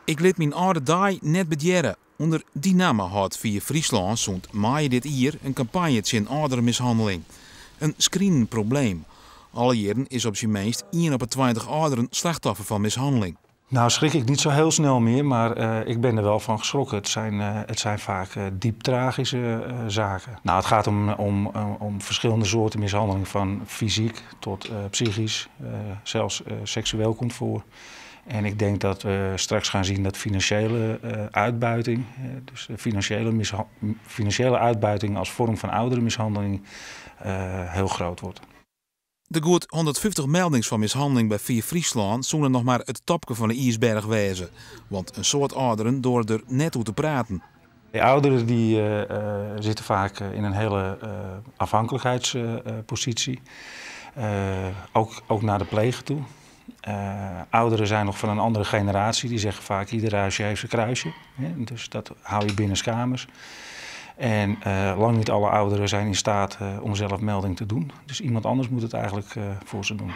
Ik liet mijn oude daai net bedjeren. Onder die naam houdt via Friesland zond maaien dit jaar een campagne tegen ouderenmishandeling. Een screenend probleem. Alle jaren is op zijn meest 1 op de 20 ouderen slachtoffer van mishandeling. Nou schrik ik niet zo heel snel meer, maar ik ben er wel van geschrokken. Het zijn vaak diep tragische zaken. Nou, het gaat om verschillende soorten mishandeling, van fysiek tot psychisch, zelfs seksueel komt voor. En ik denk dat we straks gaan zien dat financiële uitbuiting, dus financiële uitbuiting als vorm van ouderenmishandeling, heel groot wordt. De goed 150 meldingen van mishandeling bij Via Friesland zullen nog maar het topje van de ijsberg wezen. Want een soort ouderen door er net hoe te praten. De ouderen die zitten vaak in een hele afhankelijkheidspositie. Ook naar de pleger toe. Ouderen zijn nog van een andere generatie. Die zeggen vaak ieder huisje heeft zijn kruisje. Hè? Dus dat hou je binnenskamers. En lang niet alle ouderen zijn in staat om zelf melding te doen. Dus iemand anders moet het eigenlijk voor ze doen.